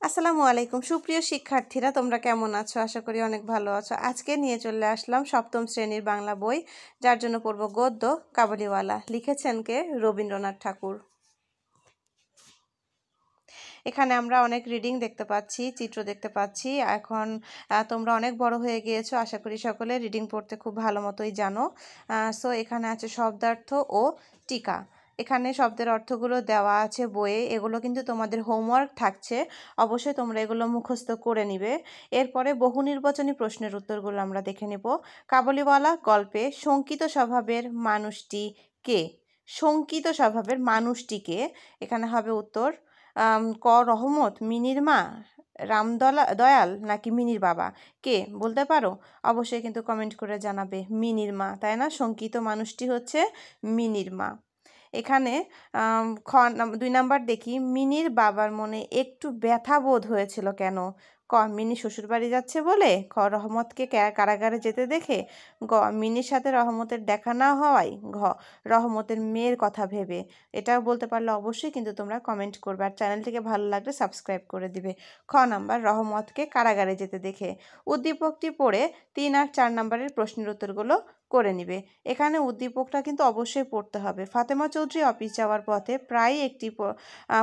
আসসালামু আলাইকুম সুপ্রিয় শিক্ষার্থীরা, তোমরা কেমন আছো? আশা করি অনেক ভালো আছো। আজকে নিয়ে চলে আসলাম সপ্তম শ্রেণীর বাংলা বই, যার জন্য পড়ব গদ্য কাবুলিওয়ালা। লিখেছেন কে? রবীন্দ্রনাথ ঠাকুর। এখানে আমরা অনেক রিডিং দেখতে পাচ্ছি, চিত্র দেখতে পাচ্ছি। এখন তোমরা অনেক বড় হয়ে গিয়েছো, আশা করি সকলে রিডিং পড়তে খুব ভালো মতোই জানো। সো এখানে আছে শব্দার্থ ও টিকা। এখানে শব্দের অর্থগুলো দেওয়া আছে বইয়ে, এগুলো কিন্তু তোমাদের হোমওয়ার্ক থাকছে, অবশ্যই তোমরা এগুলো মুখস্থ করে নিবে। এরপরে বহু নির্বাচনী প্রশ্নের উত্তরগুলো আমরা দেখে নেব। কাবুলিওয়ালা গল্পে শঙ্কিত স্বভাবের মানুষটি কে? শঙ্কিত স্বভাবের মানুষটি কে? এখানে হবে উত্তর ক রহমত, মিনির মা, দয়াল নাকি মিনির বাবা? কে বলতে পারো? অবশ্যই কিন্তু কমেন্ট করে জানাবে। মিনির মা, তাই না? শঙ্কিত মানুষটি হচ্ছে মিনির মা। এখানে 2 নাম্বার দেখি, মিনির বাবার মনে একটু ব্যথা বোধ হয়েছিল কেন? ক মিনি শ্বশুরবাড়ি যাচ্ছে বলে, খ রহমতকে কারাগারে যেতে দেখে, গ মিনির সাথে রহমতের দেখা না হওয়ায়, ঘ রহমতের মেয়ের কথা ভেবে। এটাও বলতে পারলে অবশ্যই কিন্তু তোমরা কমেন্ট করবে, আর চ্যানেলটিকে ভালো লাগলে সাবস্ক্রাইব করে দিবে। খ নাম্বার রহমতকে কারাগারে যেতে দেখে। উদ্দীপকটি পড়ে 3 আর 4 নাম্বারের প্রশ্নের উত্তরগুলো করে নিবে। এখানে উদ্দীপকটা কিন্তু অবশ্যই পড়তে হবে। ফাতেমা চৌধুরী অফিস যাওয়ার পথে প্রায় একটি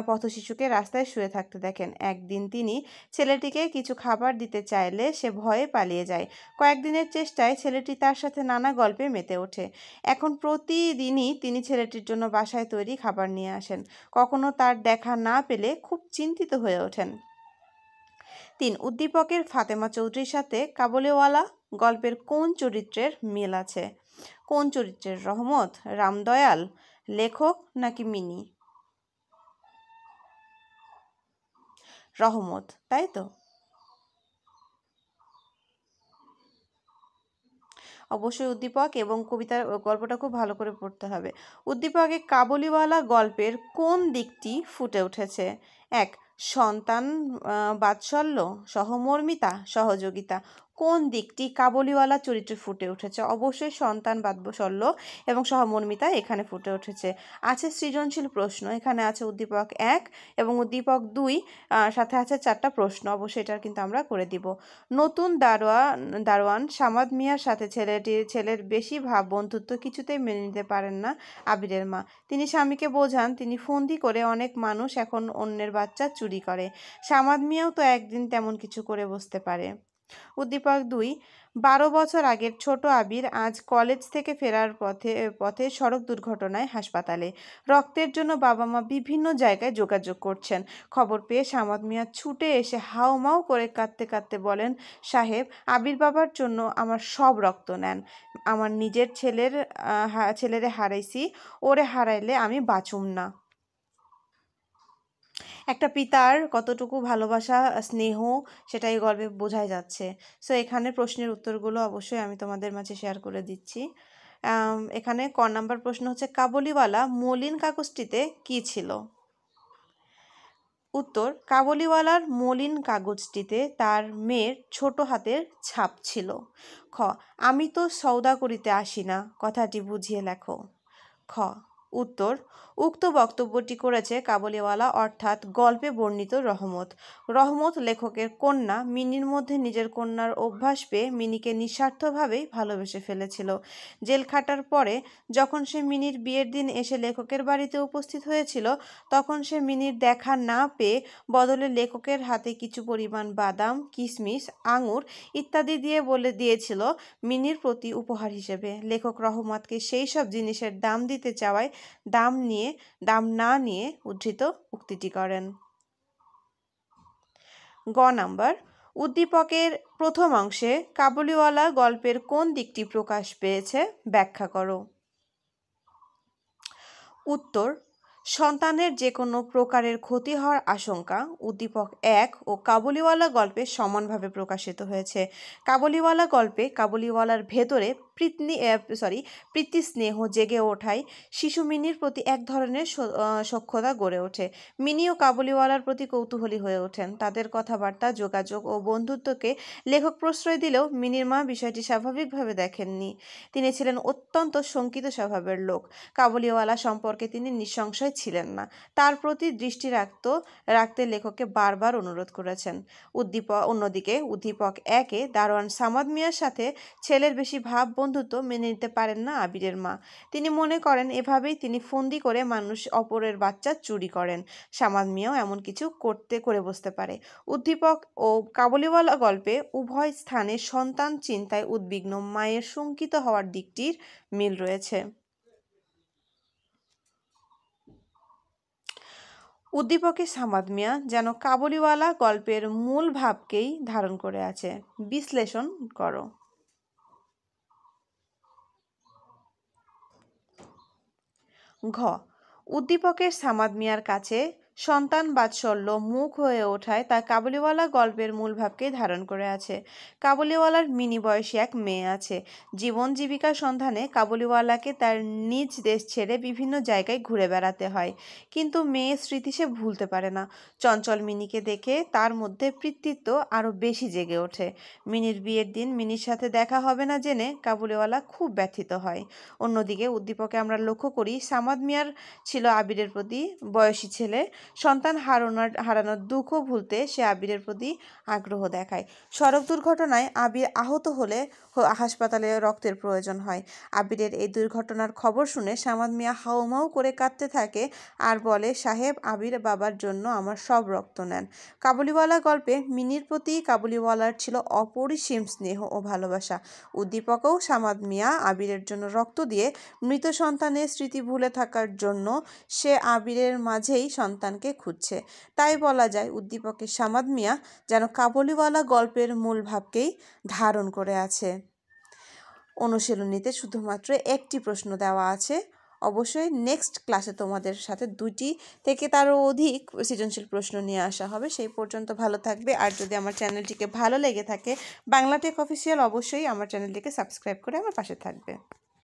পথশিশুকে রাস্তায় শুয়ে থাকতে দেখেন। একদিন তিনি ছেলেটিকে কিছু খাবার দিতে চাইলে সে ভয়ে পালিয়ে যায়। কয়েকদিনের চেষ্টায় ছেলেটি তার সাথে নানা গল্পে মেতে ওঠে। এখন প্রতিদিনই তিনি ছেলেটির জন্য বাসায় তৈরি খাবার নিয়ে আসেন। কখনো তার দেখা না পেলে খুব চিন্তিত হয়ে ওঠেন। 3 উদ্দীপকের ফাতেমা চৌধুরীর সাথে কাবুলিওয়ালা গল্পের কোন চরিত্রের মিল আছে? কোন চরিত্রের? রহমত, রামদয়াল, লেখক নাকি মিনি? রহমত, তাই তো? অবশ্যই উদ্দীপক এবং কবিতার গল্পটা খুব ভালো করে পড়তে হবে। উদ্দীপকে কাবুলিওয়ালা গল্পের কোন দিকটি ফুটে উঠেছে? 1 সন্তান বাৎসল্য, সহমর্মিতা, সহযোগিতা। কোন দিকটি কাবুলিওয়ালা চরিত্রে ফুটে উঠেছে? অবশ্যই সন্তান বাৎসল্য এবং সহমর্মিতা এখানে ফুটে উঠেছে। আছে সৃজনশীল প্রশ্ন, এখানে আছে উদ্দীপক 1 এবং উদ্দীপক 2, সাথে আছে 4টা প্রশ্ন। অবশ্যই এটা কিন্তু আমরা করে দিব। নতুন দারোয়ান সামাদ মিয়ার সাথে ছেলের বেশি ভাব বন্ধুত্ব কিছুতেই মেনে নিতে পারেন না আবিরের মা। তিনি স্বামীকে বোঝান তিনি ফন্দি করে অনেক মানুষ এখন অন্যের বাচ্চা চুরি করে। সামাদ মিয়াও তো একদিন তেমন কিছু করে বসতে পারে। উদ্দীপক 2 12 বছর আগের ছোট আবির আজ কলেজ থেকে ফেরার পথে সড়ক দুর্ঘটনায় হাসপাতালে। রক্তের জন্য বাবা মা বিভিন্ন জায়গায় যোগাযোগ করছেন। খবর পেয়ে সামাদ মিয়া ছুটে এসে হাউমাউ করে কাঁদতে কাঁদতে বলেন, সাহেব, আবির বাবার জন্য আমার সব রক্ত নেন। আমার নিজের ছেলেরে হারাইছি, ওরে হারাইলে আমি বাঁচুম না। একটা পিতার কতটুকু ভালোবাসা, স্নেহ, সেটাই গল্পে বোঝাই যাচ্ছে। সো এখানে প্রশ্নের উত্তরগুলো অবশ্যই আমি তোমাদের মাঝে শেয়ার করে দিচ্ছি। এখানে ক নাম্বার প্রশ্ন হচ্ছে, কাবুলিওয়ালা মলিন কাগজটিতে কি ছিল? উত্তর, কাবুলিওয়ালার মলিন কাগজটিতে তার মেয়ের ছোট হাতের ছাপ ছিল। খ আমি তো সওদা করিতে আসি না, কথাটি বুঝিয়ে লেখো। খ উত্তর, উক্ত বক্তব্যটি করেছে কাবুলিওয়ালা অর্থাৎ গল্পে বর্ণিত রহমত। রহমত লেখকের কন্যা মিনির মধ্যে নিজের কন্যার অভ্যাস পেয়ে মিনিকে নিঃস্বার্থভাবেই ভালোবেসে ফেলেছিল। জেল খাটার পরে যখন সে মিনির বিয়ের দিন এসে লেখকের বাড়িতে উপস্থিত হয়েছিল, তখন সে মিনির দেখা না পেয়ে বদলে লেখকের হাতে কিছু পরিমাণ বাদাম, কিশমিশ, আঙুর ইত্যাদি দিয়ে বলে দিয়েছিল মিনির প্রতি উপহার হিসেবে। লেখক রহমতকে সেই সব জিনিসের দাম দিতে চাওয়ায় দাম না নিয়ে উদ্ধৃত উক্তিটি করেন। গ নাম্বার, উদ্দীপকের প্রথম অংশে কাবুলিওয়ালা গল্পের কোন দিকটি প্রকাশ পেয়েছে ব্যাখ্যা করো। উত্তর, সন্তানের যে কোনো প্রকারের ক্ষতি হওয়ার আশঙ্কা উদ্দীপক 1 ও কাবুলিওয়ালা গল্পে সমানভাবে প্রকাশিত হয়েছে। কাবুলিওয়ালা গল্পে কাবুলিওয়ালার ভেতরে প্রীতি স্নেহ জেগে ওঠায় শিশু মিনির প্রতি এক ধরনের সখ্যতা গড়ে ওঠে। মিনি ও কাবুলিওয়ালার প্রতি কৌতূহলী হয়ে ওঠেন। তাদের কথাবার্তা, যোগাযোগ ও বন্ধুত্বকে লেখক প্রশ্রয় দিলেও মিনির মা বিষয়টি স্বাভাবিকভাবে দেখেননি। তিনি ছিলেন অত্যন্ত শঙ্কিত স্বভাবের লোক। কাবুলিওয়ালা সম্পর্কে তিনি নিঃসংশয় ছিলেন না। তার প্রতি দৃষ্টি রাখতে লেখককে বারবার অনুরোধ করেছেন। অন্যদিকে উদ্দীপক 1-এ দারোয়ান সামাদ মিয়ার সাথে ছেলের বেশি ভাব বন্ধুত্ব মেনে নিতে পারেন না আবিরের মা। তিনি মনে করেন এভাবেই তিনি ফন্দি করে মানুষ অপরের বাচ্চা চুরি করেন। সামাদ মিয়াও এমন কিছু করে বসতে পারে। উদ্দীপক ও কাবুলিওয়ালা গল্পে উভয় স্থানে সন্তান চিন্তায় উদ্বিগ্ন মায়ের শঙ্কিত হওয়ার দিকটির মিল রয়েছে। উদ্দীপকে সামাদ মিয়া যেন কাবুলিওয়ালা গল্পের মূল ভাবকেই ধারণ করে আছে। বিশ্লেষণ করো। ঘ। উদ্দীপকের সামাদ মিয়ার কাছে সন্তান বাৎসল্য মুখ হয়ে ওঠায় তা কাবুলিওয়ালা গল্পের মূল ভাবকেই ধারণ করে আছে। কাবুলিওয়ালার মিনি বয়সী এক মেয়ে আছে। জীবন জীবিকার সন্ধানে কাবুলিওয়ালাকে তার নিজ দেশ ছেড়ে বিভিন্ন জায়গায় ঘুরে বেড়াতে হয়, কিন্তু মেয়ের স্মৃতি সে ভুলতে পারে না। চঞ্চল মিনিকে দেখে তার মধ্যে পিতৃত্ব আরও বেশি জেগে ওঠে। মিনির বিয়ের দিন মিনির সাথে দেখা হবে না জেনে কাবুলিওয়ালা খুব ব্যথিত হয়। অন্যদিকে উদ্দীপকে আমরা লক্ষ্য করি সামাদ মিয়ার ছিল আবিরের প্রতি বয়সী ছেলে। সন্তান হারানোর দুঃখ ভুলতে সে আবিরের প্রতি আগ্রহ দেখায়। সড়ক দুর্ঘটনায় আবির আহত হলে হাসপাতালে রক্তের প্রয়োজন হয়। আবিরের এই দুর্ঘটনার খবর শুনে সামাদ মিয়া হাউমাউ করে কাঁদতে থাকে আর বলে, সাহেব, আবির বাবার জন্য আমার সব রক্ত নেন। কাবুলিওয়ালা গল্পে মিনির প্রতি কাবুলিওয়ালার ছিল অপরিসীম স্নেহ ও ভালোবাসা। উদ্দীপকেও সামাদ মিয়া আবিরের জন্য রক্ত দিয়ে মৃত সন্তানের স্মৃতি ভুলে থাকার জন্য সে আবিরের মাঝেই সন্তানকে খুঁজছে। তাই বলা যায় উদ্দীপকের সামাদ মিয়া যেন কাবুলিওয়ালা গল্পের মূল ভাবকেই ধারণ করে আছে। অনুশীলনীতে শুধুমাত্র একটি প্রশ্ন দেওয়া আছে। অবশ্যই নেক্সট ক্লাসে তোমাদের সাথে 2টি থেকে তারও অধিক সৃজনশীল প্রশ্ন নিয়ে আসা হবে। সেই পর্যন্ত ভালো থাকবে। আর যদি আমার চ্যানেলটিকে ভালো লেগে থাকে, বাংলা টেক অফিসিয়াল অবশ্যই আমার চ্যানেলটিকে সাবস্ক্রাইব করে আমার পাশে থাকবে।